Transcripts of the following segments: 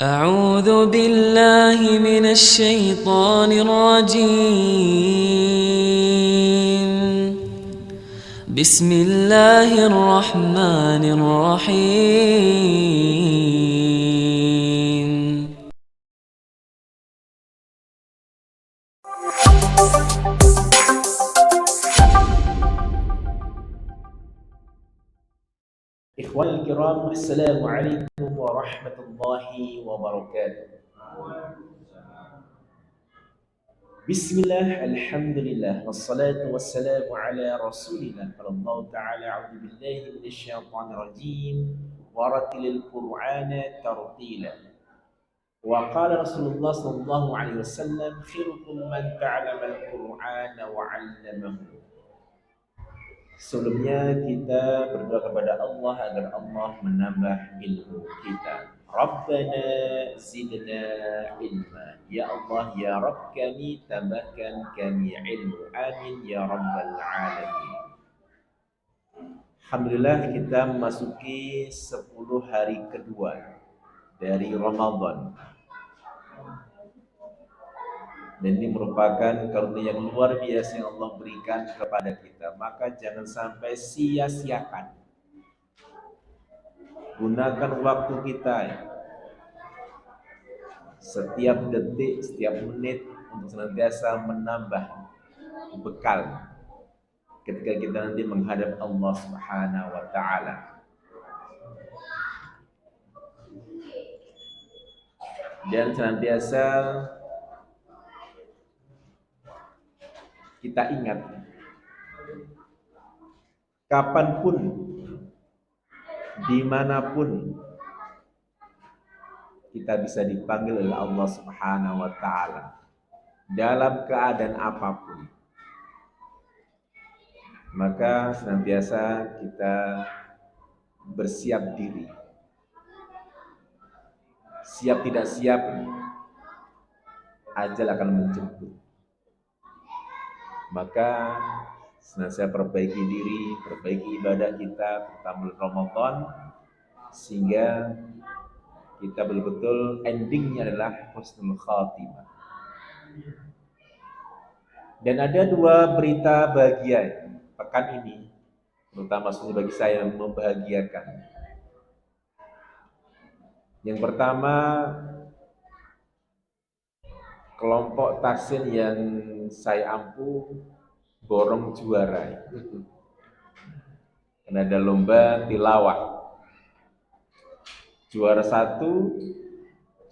أعوذ بالله من الشيطان الرجيم. بسم الله الرحمن الرحيم. Ikhwal kiram, Assalamualaikum warahmatullahi wabarakatuh. Bismillah, alhamdulillah, wassalatu wassalamu ala rasulillah. Allah ta'ala, a'udhu billahi minasyaitanir rajim, waratilil qur'ana tartila. Wa qala Rasulullah sallallahu alaihi wasallam, khairukum man ta'allama al-Qur'ana wa 'allamahu. Sebelumnya kita berdoa kepada Allah agar Allah menambah ilmu kita. Rabbana zidna ilma. Ya Allah, ya Rabb kami, tambahkan kami ilmu. Amin ya Rabbal alamin. Alhamdulillah kita memasuki 10 hari kedua dari Ramadan. Dan ini merupakan karunia yang luar biasa yang Allah berikan kepada kita. Maka jangan sampai sia-siakan. Gunakan waktu kita setiap detik, setiap menit untuk senantiasa menambah bekal ketika kita nanti menghadap Allah Subhanahu wa taala. Dan senantiasa kita ingat kapanpun, dimanapun kita bisa dipanggil oleh Allah Subhanahu wa taala dalam keadaan apapun. Maka senantiasa kita bersiap diri. Siap tidak siap, ajal akan menjemput. Maka senantiasa perbaiki diri, perbaiki ibadah kita, terutama Ramadan, sehingga kita betul-betul endingnya adalah husnul khatimah. Dan ada dua berita bahagia pekan ini, terutama bagi saya yang membahagiakan. Yang pertama, kelompok tahsin yang saya ampuh borong juara. Karena ada lomba tilawah. Juara 1,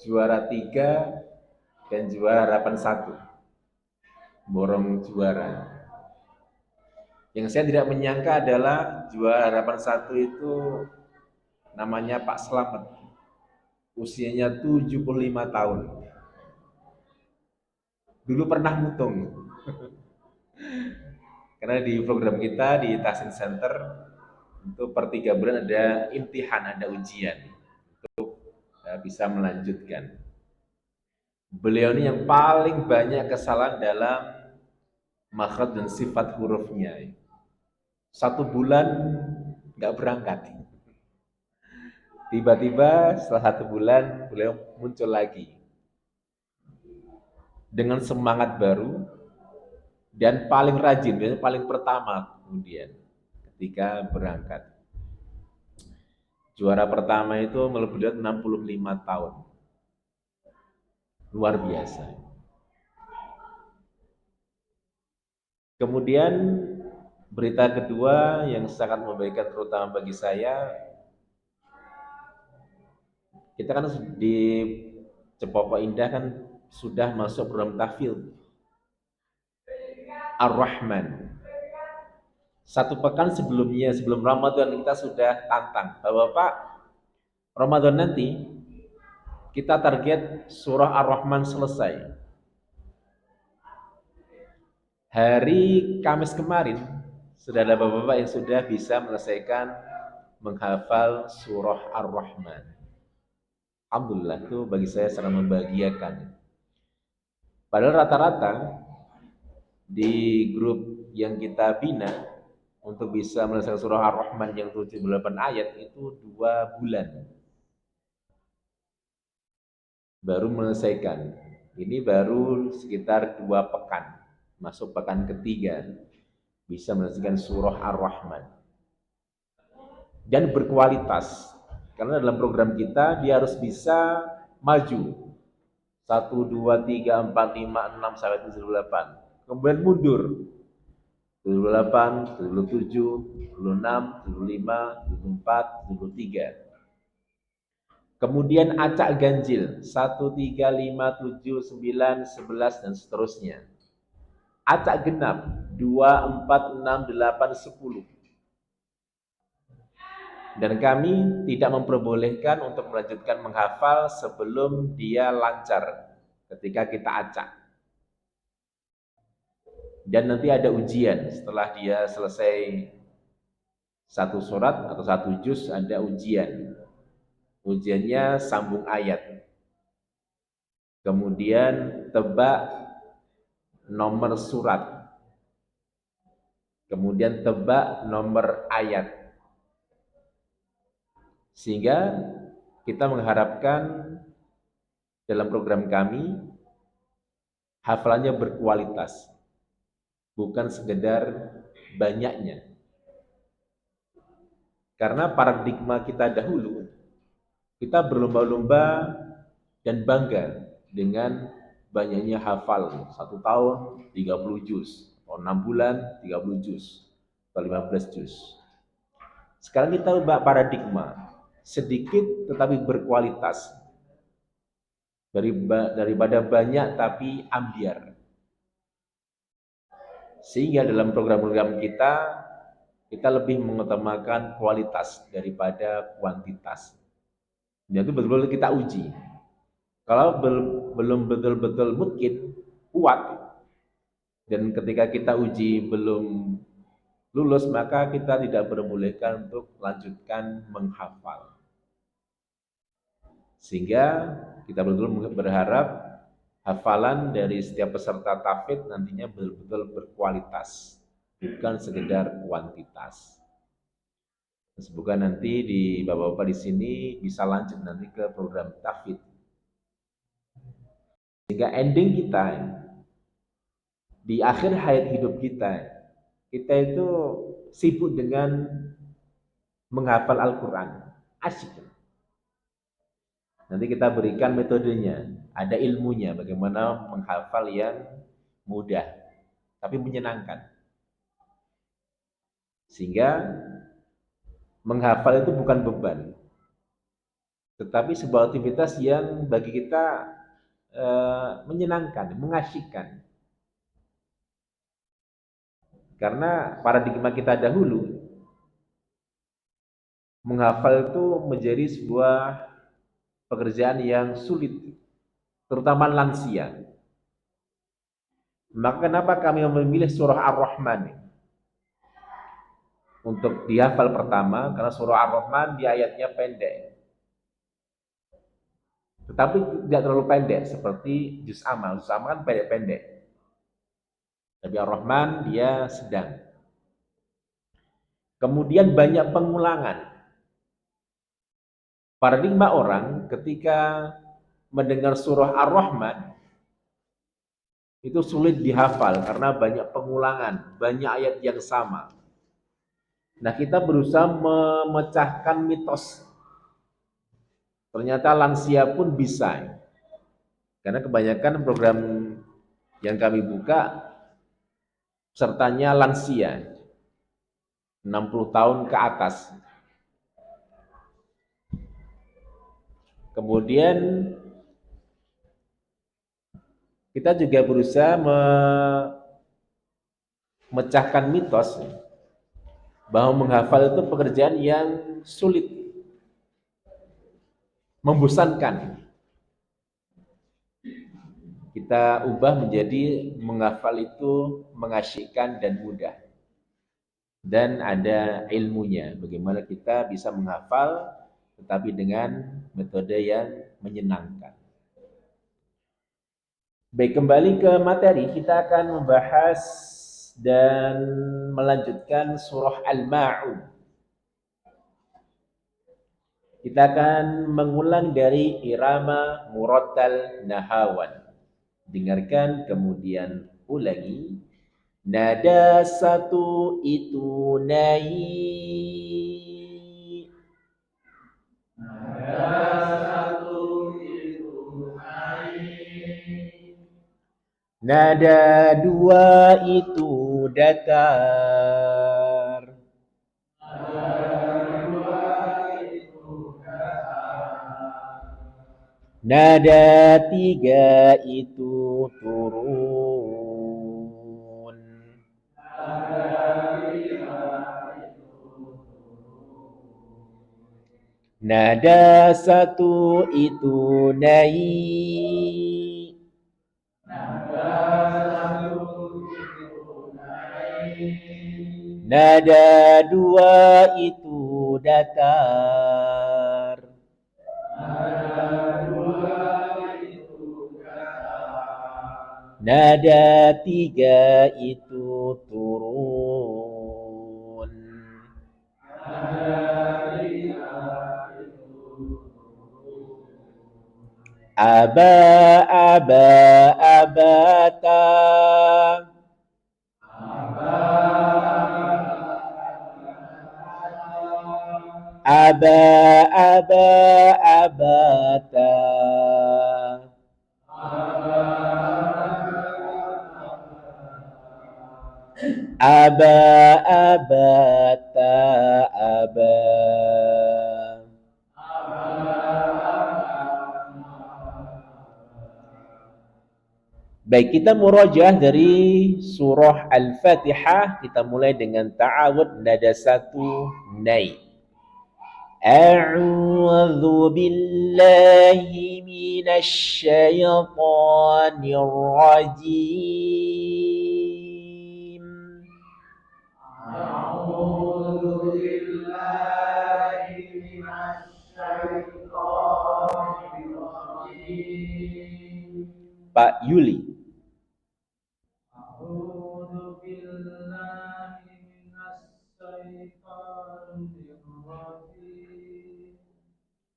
juara 3, dan juara harapan 1. Borong juara. Yang saya tidak menyangka adalah juara harapan 1 itu namanya Pak Slamet. Usianya 75 tahun. Dulu pernah mutung. Karena di program kita di Tahsin Center untuk per 3 bulan ada imtihan, ada ujian untuk bisa melanjutkan. Beliau ini yang paling banyak kesalahan dalam makhraj dan sifat hurufnya. 1 bulan nggak berangkat. Tiba-tiba setelah 1 bulan beliau muncul lagi dengan semangat baru dan paling rajin, biasanya paling pertama kemudian ketika berangkat. Juara pertama itu beliau 65 tahun. Luar biasa. Kemudian berita kedua yang sangat membahagiakan terutama bagi saya, kita kan di Cepopok Indah kan sudah masuk program tahfidz Ar-Rahman. 1 pekan sebelumnya, sebelum Ramadan kita sudah tantang bahwa Pak, Ramadan nanti kita target surah Ar-Rahman selesai. Hari Kamis kemarin sudah ada bapak-bapak yang sudah bisa menyelesaikan menghafal surah Ar-Rahman. Alhamdulillah, itu bagi saya sangat membahagiakan. Padahal rata-rata di grup yang kita bina untuk bisa menyelesaikan surah Ar-Rahman yang 78 ayat itu 2 bulan. baru menyelesaikan. Ini baru sekitar 2 pekan, masuk pekan ketiga, bisa menyelesaikan surah Ar-Rahman. Dan berkualitas, karena dalam program kita dia harus bisa maju 1, 2, 3, 4, 5, 6 sampai 78, kemudian mundur 78, 77, 76, 75, 74, 73. Kemudian acak ganjil 1, 3, 5, 7, 9, 11 dan seterusnya. Acak genap 2, 4, 6, 8, 10. Dan kami tidak memperbolehkan untuk melanjutkan menghafal sebelum dia lancar ketika kita acak. Dan nanti ada ujian setelah dia selesai satu surat atau satu juz, ada ujian. Ujiannya sambung ayat. Kemudian tebak nomor surat. Kemudian tebak nomor ayat. Sehingga kita mengharapkan dalam program kami hafalannya berkualitas, bukan sekedar banyaknya. Karena paradigma kita dahulu, kita berlomba-lomba dan bangga dengan banyaknya hafal. 1 tahun 30 juz, atau 6 bulan 30 juz, atau 15 juz. Sekarang kita ubah paradigma, sedikit tetapi berkualitas, daripada banyak tapi ambiar. Sehingga dalam program-program kita lebih mengutamakan kualitas daripada kuantitas. Dan itu betul-betul kita uji. Kalau belum betul-betul mungkin kuat, dan ketika kita uji belum lulus, maka kita tidak diperbolehkan untuk lanjutkan menghafal. Sehingga kita betul-betul berharap hafalan dari setiap peserta tahfidz nantinya betul-betul berkualitas, bukan sekedar kuantitas. Semoga nanti di bapak-bapak di sini bisa lanjut nanti ke program tahfidz. Sehingga ending kita di akhir hayat hidup kita itu sibuk dengan menghafal Al-Quran. Asyik. Nanti kita berikan metodenya, ada ilmunya bagaimana menghafal yang mudah tapi menyenangkan. Sehingga menghafal itu bukan beban, tetapi sebuah aktivitas yang bagi kita menyenangkan, mengasyikkan. Karena paradigma kita dahulu, menghafal itu menjadi sebuah pekerjaan yang sulit, terutama lansia. Maka kenapa kami memilih surah Ar-Rahman untuk dihafal pertama? Karena surah Ar-Rahman di ayatnya pendek, tetapi tidak terlalu pendek seperti juz amma. Juz amma kan pendek-pendek, tapi Ar-Rahman dia sedang. Kemudian banyak pengulangan. Paradigma orang ketika mendengar surah Ar-Rahman itu sulit dihafal karena banyak pengulangan, banyak ayat yang sama. Nah, kita berusaha memecahkan mitos. Ternyata lansia pun bisa. Karena kebanyakan program yang kami buka pesertanya lansia, 60 tahun ke atas. Kemudian kita juga berusaha memecahkan mitos bahwa menghafal itu pekerjaan yang sulit, membosankan. Kita ubah menjadi menghafal itu mengasyikkan dan mudah. Dan ada ilmunya, bagaimana kita bisa menghafal tetapi dengan metode yang menyenangkan. Baik, kembali ke materi, kita akan membahas dan melanjutkan surah Al-Ma'un. Kita akan mengulang dari irama murattal nahawan. Dengarkan kemudian ulangi. Nada satu itu naik. Nada dua itu datar. Nada tiga itu turun. Nada satu itu naik. Nada dua itu datar. Nada tiga itu turun. Aba, aba, abata. Aba, aba, abata. Aba, abata, aba. Baik, kita murojaah dari surah Al-Fatihah. Kita mulai dengan ta'awud nada satu naik. A'udzu billahi minasy syaithanir rajim. Pak Yuli.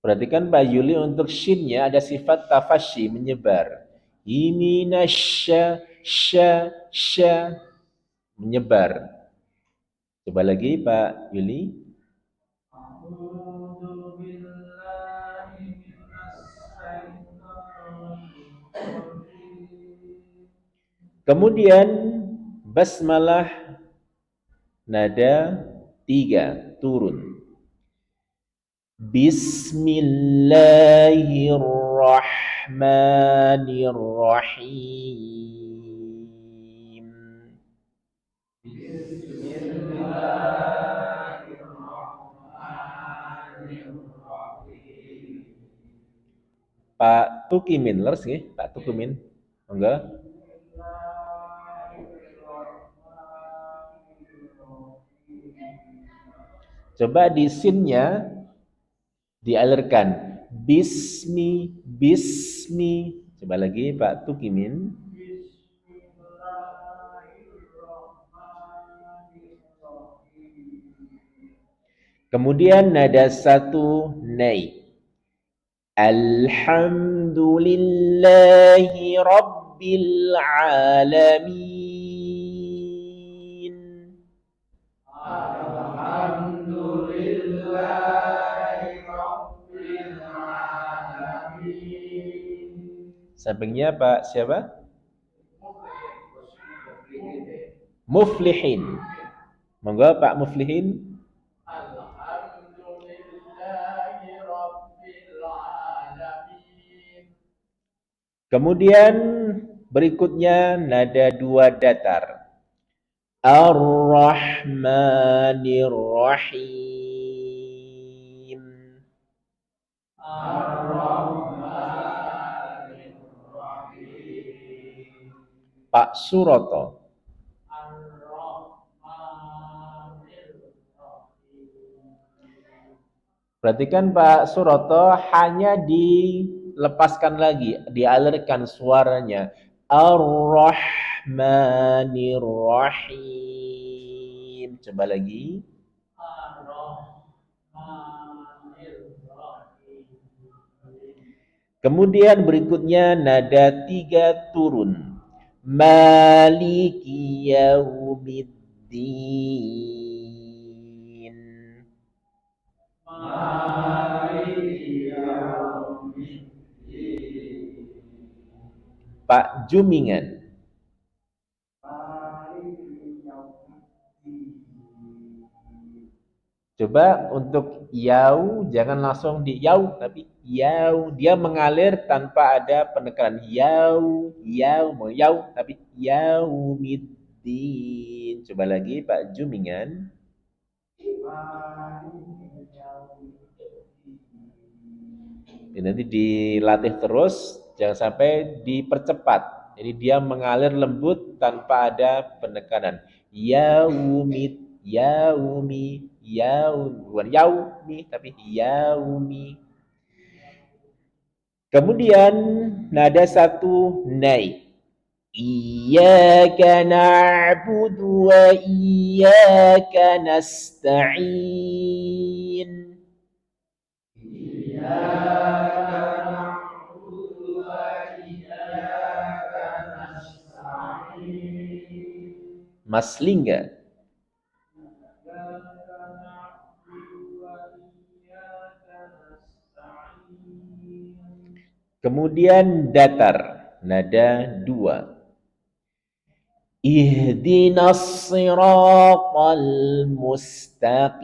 Perhatikan Pak Yuli, untuk shinnya ada sifat tafashi, menyebar. Iminasya, sya, menyebar. Coba lagi Pak Yuli. Kemudian basmalah nada tiga turun. Bismillahirrahmanirrahim. Pak Tukimin, leres nggih? Pak Tukimin. Monggo. Coba di sinnya dialirkan. Bismi. Coba lagi Pak Tukimin. Kemudian nada satu naik. Alhamdulillahi Rabbil Alamin. Alhamdulillahi Rabbil Alamin. Sampingnya Pak siapa? Muflihin. Monggo Pak Muflihin. Kemudian berikutnya nada dua datar. Ar-Rahmanir-Rahim. Ar-Rahmanir-Rahim. Pak Suroto. Perhatikan Pak Suroto, hanya dilepaskan lagi, dialirkan suaranya. Ar-Rahmanir-Rahim. Coba lagi. Ar-Rahmanir-Rahim. Kemudian berikutnya nada 3 turun. Maliki yaumiddin. Pak Jumingan. Coba untuk yau jangan langsung di yau tapi yau, dia mengalir tanpa ada penekanan. Yau, yau, mau yau tapi yaumiddin. Coba lagi Pak Jumingan. Ini nanti dilatih terus, jangan sampai dipercepat. Jadi dia mengalir lembut tanpa ada penekanan. Yaumid, yaumi, bukan yaumi, tapi yaumi. Kemudian nada 1 naik. Iyyaka na'budu wa iyyaka nasta'in. Mas Lingga. Kemudian datar, nada 2. Ihdinas siratal mustaqim.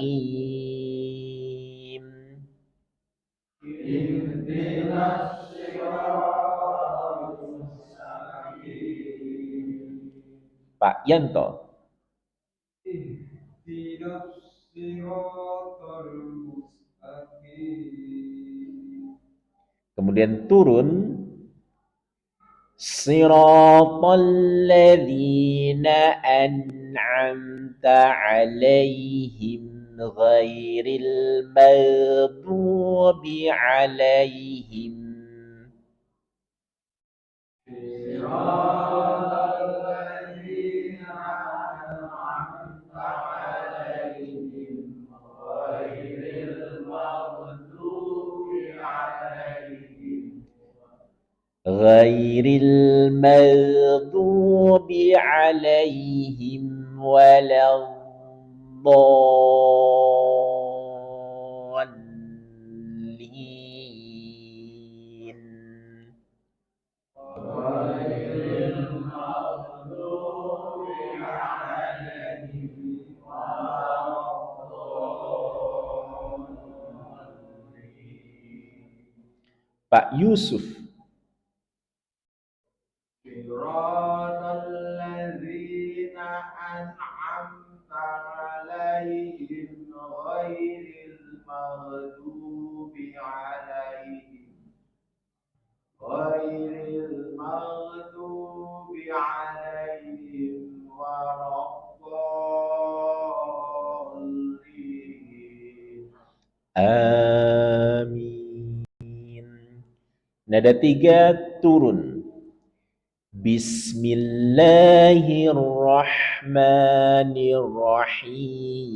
Pak Yanto. Kemudian turun. Siratal ladzina an'amta 'alaihim ghairil maghdubi 'alaihim. Ghairil maghdubi 'alaihim waladdallin. Pak Yusuf. Amin. Nada 3 turun. Bismillahirrahmanirrahim.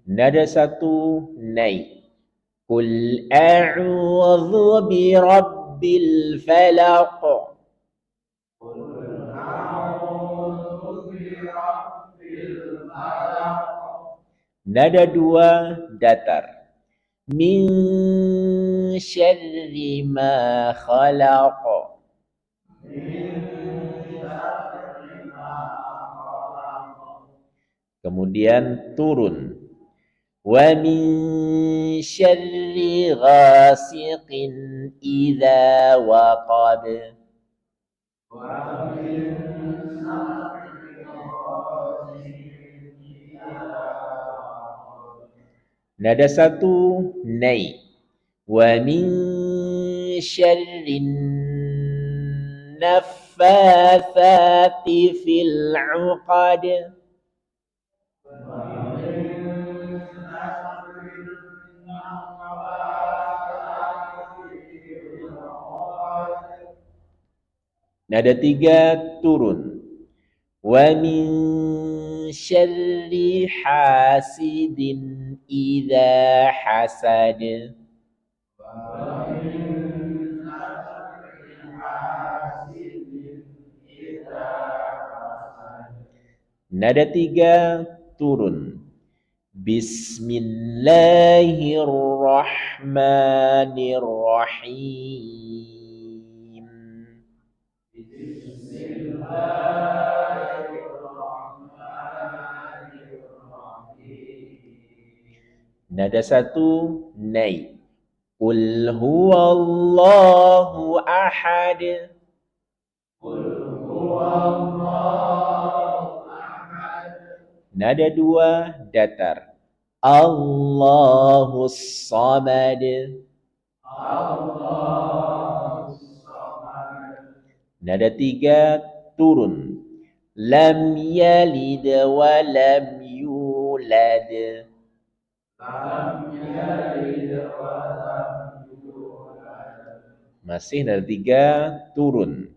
Nada 1 naik. Qul a'udzu birabbil falaq. Nada 2 datar. Min syarri ma khalaq. Kemudian turun. Wa min syarri ghasiqin idza waqab. Nada 1 naik. Wa min syarrin naffatsati fil 'uqad. Nada 3 turun. Wa min syarri hasidin idza hasad. Nada 3 turun. Bismillahirrahmanirrahim. Nada 1 naik. Qul huwallahu ahad. Nada 2 datar. Allahus samad. Nada 3 turun. Lam yalid wa lam yulad. Masih nada 3 turun.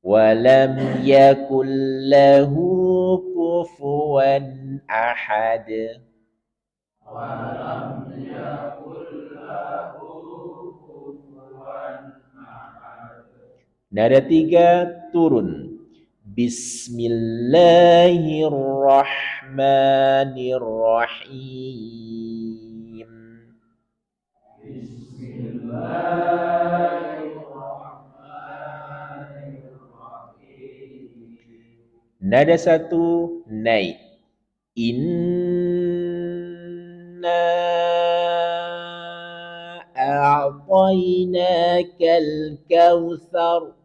Walam yakul lahu kufuwan ahad. Nada 3 turun. Bismillahirrahmanirrahim. Nada 1 naik. Inna a'tainakal kautsar.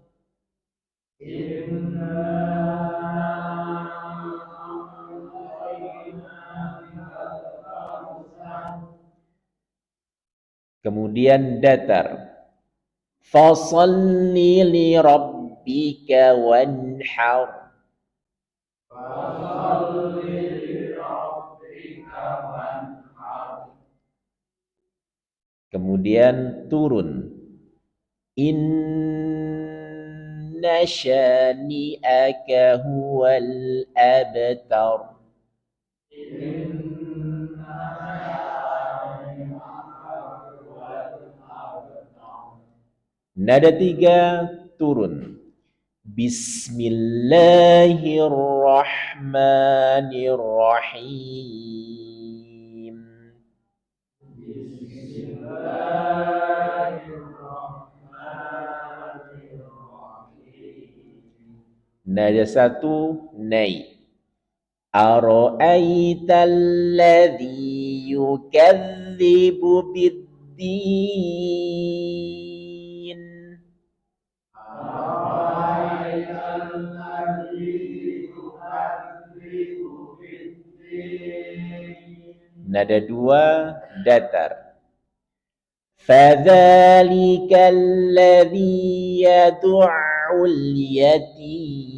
Kemudian datar. Fasalli li rabbika wanhar. Kemudian turun. Inna syani'aka huwal abtar. Nada 3 turun. Bismillahirrahmanirrahim. Nada 1 naik. Ara'aital ladzi yukadzibu biddin. Nada 2 datar. Fadzalika alladzi yad'ul yatim.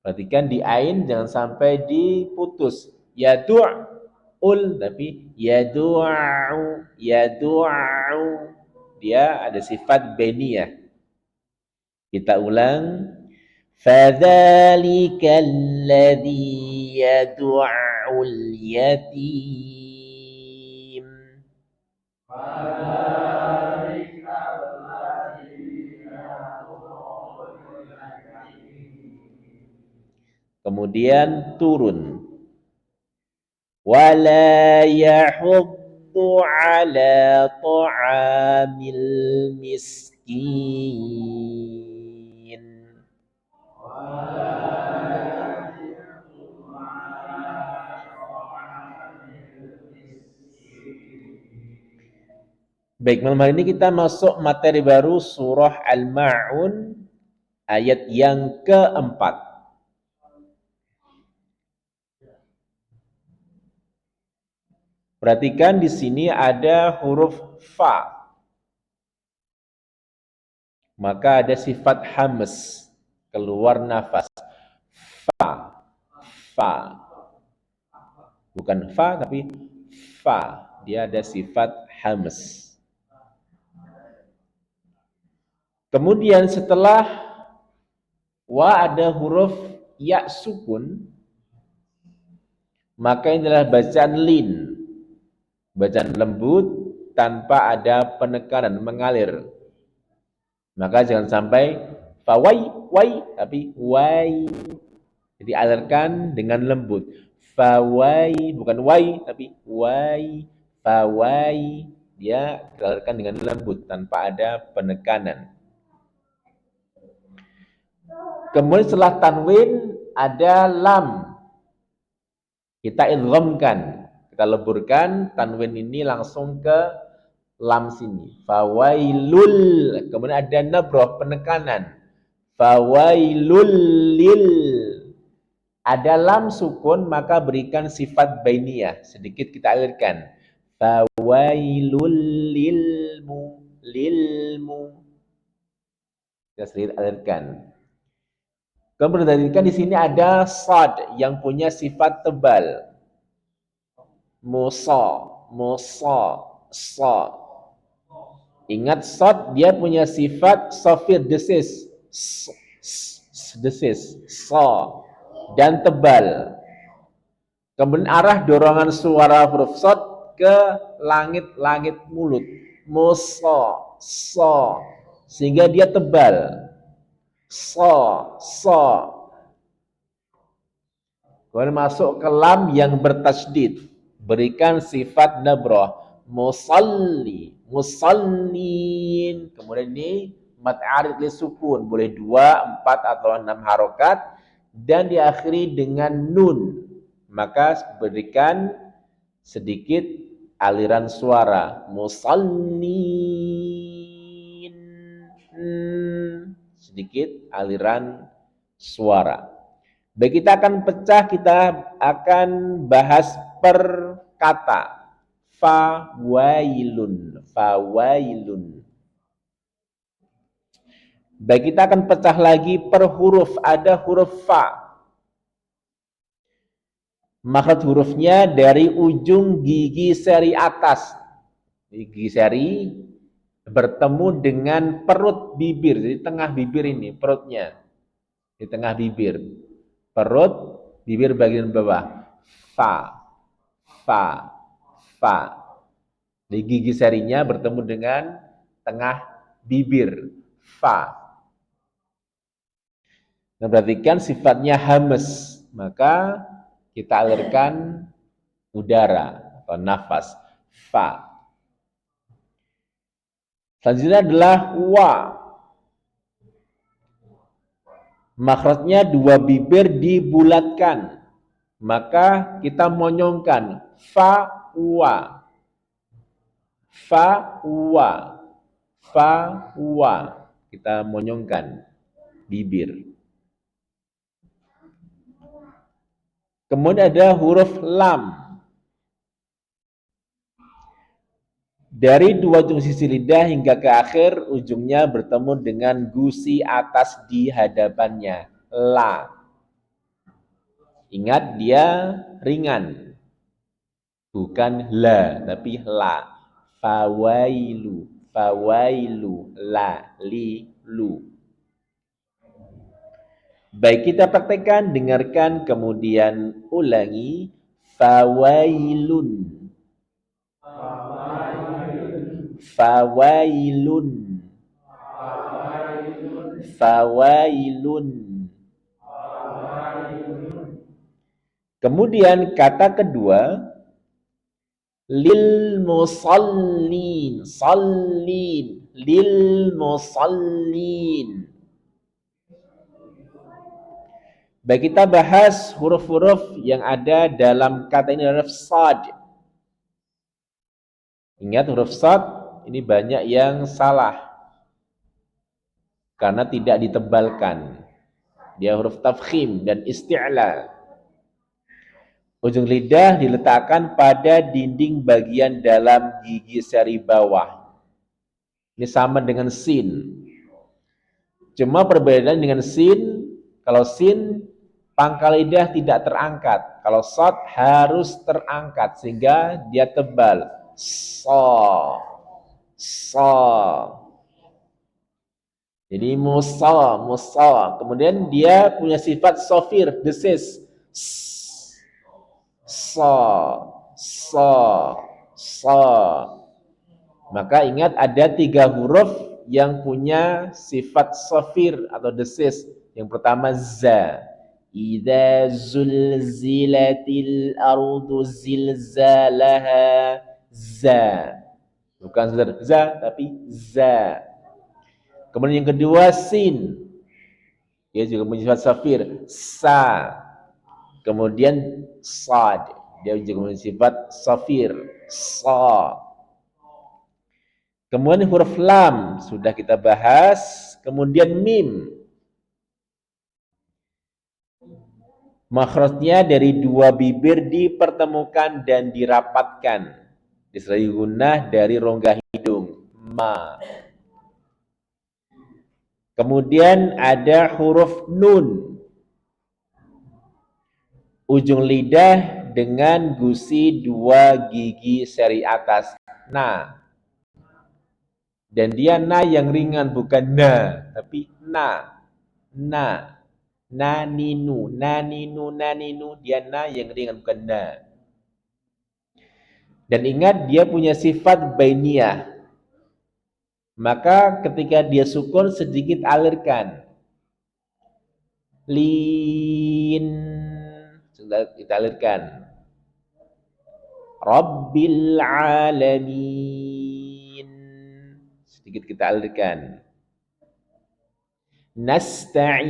Perhatikan di ain jangan sampai diputus. Yad'ul tapi yad'u, yad'u. Dia ada sifat beniyah. Kita ulang. Fadzalika alladzi yad'ul yatim. Kemudian turun. Wala yahuddu ala ta'amil miskin. Baik, malam hari ini kita masuk materi baru surah Al-Ma'un ayat yang keempat. Perhatikan di sini ada huruf fa. Maka ada sifat hamas, keluar nafas. Fa. Fa. Bukan fa tapi fa. Dia ada sifat hams. Kemudian setelah wa ada huruf ya sukun, maka ini adalah bacaan lin. Bacaan lembut tanpa ada penekanan, mengalir. Maka jangan sampai fawai, wai, tapi wai. Jadi alirkan dengan lembut. Fawai, bukan wai, tapi wai, fawai. Dia alirkan dengan lembut tanpa ada penekanan. Kemudian setelah tanwin ada lam. Kita idghamkan, kita leburkan tanwin ini langsung ke lam sini. Fawailul. Kemudian ada nabrah, penekanan. Fawailul lil. Ada lam sukun, maka berikan sifat bainiyah. Sedikit kita alirkan. Fawailul lilmu. Kita sedikit alirkan. Kemudian berdalilkan di sini ada sad yang punya sifat tebal. Musa, sa. Ingat sad dia punya sifat safir, desis, desis, sa, dan tebal. Kemudian arah dorongan suara huruf sad ke langit-langit mulut. Musa, sa, sehingga dia tebal. So. Kemudian masuk ke lam yang bertasydid. Berikan sifat nabrah. Musalli, musallin. Kemudian ini mad arid li sukun. Boleh 2, 4, atau 6 harokat. Dan diakhiri dengan nun. Maka berikan sedikit aliran suara. Musallin. Sedikit aliran suara. Baik, kita akan pecah, kita akan bahas per kata. Fawailun. Baik, kita akan pecah lagi per huruf. Ada huruf fa. Makhraj hurufnya dari ujung gigi seri atas. Gigi seri bertemu dengan perut bibir, jadi tengah bibir ini, perutnya di tengah bibir, perut bibir bagian bawah. Fa. Di gigi serinya bertemu dengan tengah bibir. Fa. Nah, perhatikan sifatnya hamas, maka kita alirkan udara atau nafas. Fa. Selanjutnya adalah wa. Makhrajnya 2 bibir dibulatkan. Maka kita monyongkan. Fa, wa. Kita monyongkan bibir. Kemudian ada huruf lam. Dari 2 ujung sisi lidah hingga ke akhir, ujungnya bertemu dengan gusi atas di hadapannya. La. Ingat, dia ringan. Bukan la, tapi la. Fawailu, la, li, lu. Baik, kita praktekkan, dengarkan, kemudian ulangi. Fawailun. Kemudian kata kedua, lil musallin. Baik, kita bahas huruf-huruf yang ada dalam kata ini, huruf sad. Ingat, huruf sad ini banyak yang salah karena tidak ditebalkan. Dia huruf tafkhim dan isti'la. Ujung lidah diletakkan pada dinding bagian dalam gigi seri bawah. Ini sama dengan sin. Cuma perbedaan dengan sin, kalau sin pangkal lidah tidak terangkat. Kalau shad harus terangkat sehingga dia tebal. So, so. Jadi musa. Kemudian dia punya sifat sofir, desis. So, so, so. Maka ingat ada 3 huruf yang punya sifat sofir atau desis. Yang pertama za. Idza zulzilatil ardu zilzalaha, za. Bukan za tapi za. Kemudian yang kedua sin. Dia juga punya sifat sofir, sa. Kemudian sad. Dia juga punya sifat sofir, sa. Kemudian huruf lam sudah kita bahas. Kemudian mim. Makhrajnya dari 2 bibir dipertemukan dan dirapatkan. Disertai gunnah dari rongga hidung. Ma. Kemudian ada huruf nun. Ujung lidah dengan gusi 2 gigi seri atas. Na. Dan dia na yang ringan, bukan na, tapi na. Na. Naninu, dia na yang ringan, bukan na. Dan ingat dia punya sifat bainiyah. Maka ketika dia sukun sedikit alirkan. Lin. Sudah kita alirkan. Rabbil alamin. Sedikit kita alirkan. Nasta'in.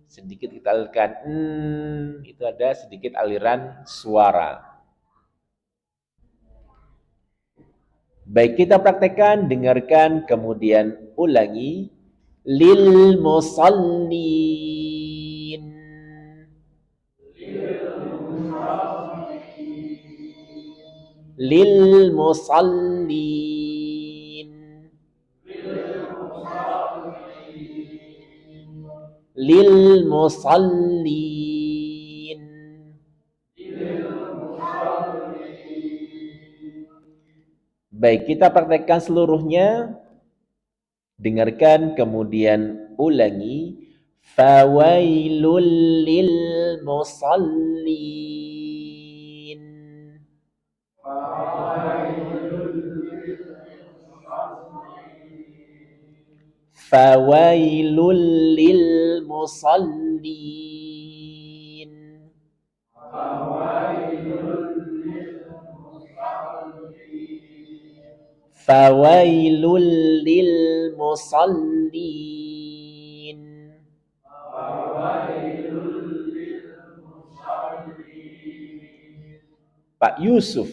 Sedikit kita alirkan. Itu ada sedikit aliran suara. Baik, kita praktekkan, dengarkan, kemudian ulangi. Lil musallin. Lil musallin. Lil musallin. Baik, kita praktekkan seluruhnya. Dengarkan, kemudian ulangi. Fawailul lil musallin. Fawailul lil musallin. Fawailul lil musallin. Pak Yusuf.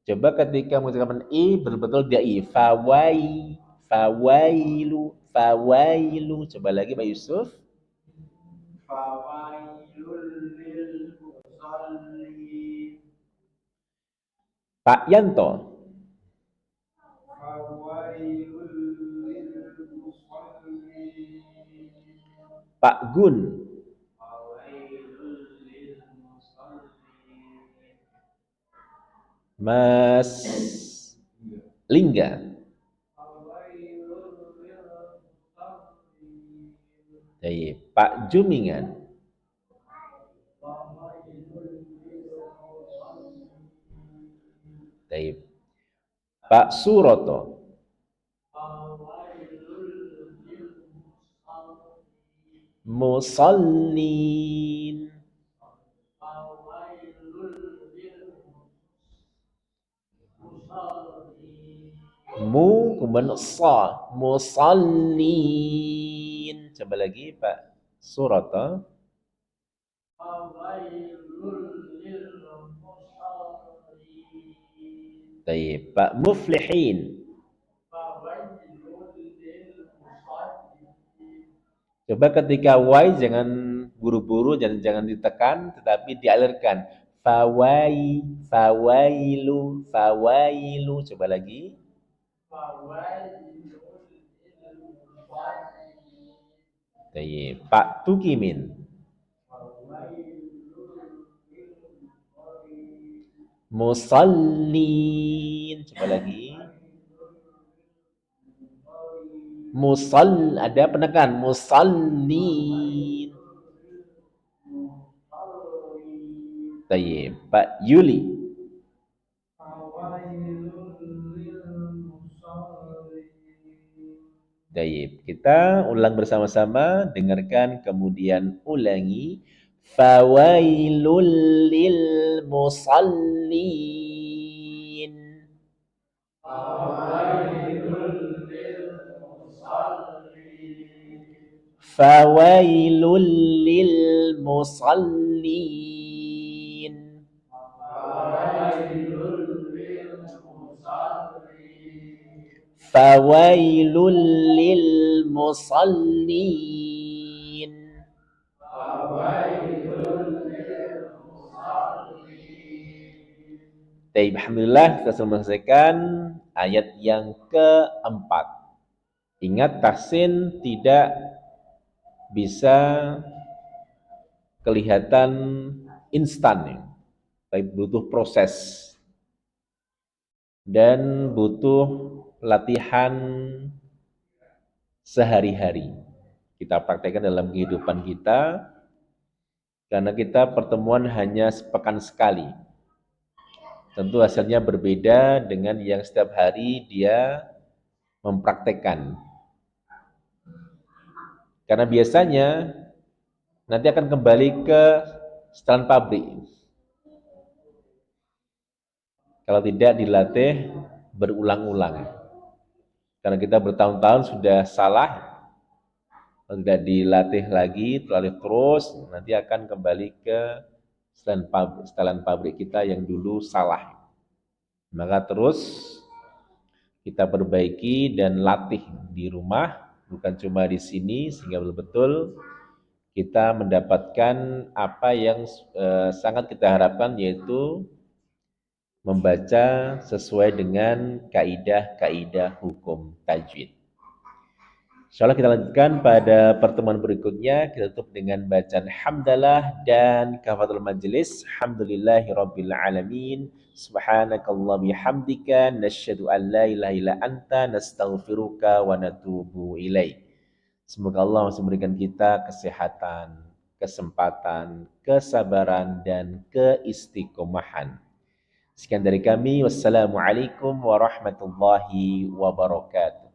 Coba ketika mengucapkan i betul-betul dia i. Fawailu. Coba lagi Pak Yusuf. Pak Yanto. Pak Gun. Mas Lingga. Pak Jumingan. Pak Suroto. Musallin. Kemudian sa. Musallin. Coba lagi Pak Suroto. Pak Muflihin. Coba ketika y jangan buru-buru, jangan ditekan, tetapi dialirkan. Fawailu. Coba lagi. Tayyib. Pak Tukimin. Musallin. Coba lagi. Ada penekan. Musallin. Tayyib. Pak Yuli. Tayyib. Kita ulang bersama-sama. Dengarkan kemudian ulangi. Fawailul lil musallin. Fawailul lil musallin. Fawailul lil musallin. Baik, alhamdulillah kita sudah menyelesaikan ayat yang keempat. Ingat, tahsin tidak bisa kelihatan instan ya. Tapi butuh proses dan butuh latihan sehari-hari. Kita praktekkan dalam kehidupan kita, karena kita pertemuan hanya sepekan sekali. Tentu hasilnya berbeda dengan yang setiap hari dia mempraktekkan. Karena biasanya nanti akan kembali ke setelan pabrik. Kalau tidak dilatih berulang-ulang. Karena kita bertahun-tahun sudah salah, kalau tidak dilatih lagi, terus nanti akan kembali ke setelan pabrik kita yang dulu salah. Maka terus kita perbaiki dan latih di rumah, bukan cuma di sini, sehingga betul-betul kita mendapatkan apa yang sangat kita harapkan, yaitu membaca sesuai dengan kaidah-kaidah hukum tajwid. Insyaallah kita lanjutkan pada pertemuan berikutnya. Kita tutup dengan bacaan hamdalah dan kafatul majelis. Alhamdulillahirabbil alamin. Subhanakallah bihamdika nasyhadu an la ilaha illa anta nastaghfiruka wa natubu ilaik. Semoga Allah masih memberikan kita kesehatan, kesempatan, kesabaran dan keistiqomahan. Sekian dari kami. Wassalamualaikum warahmatullahi wabarakatuh.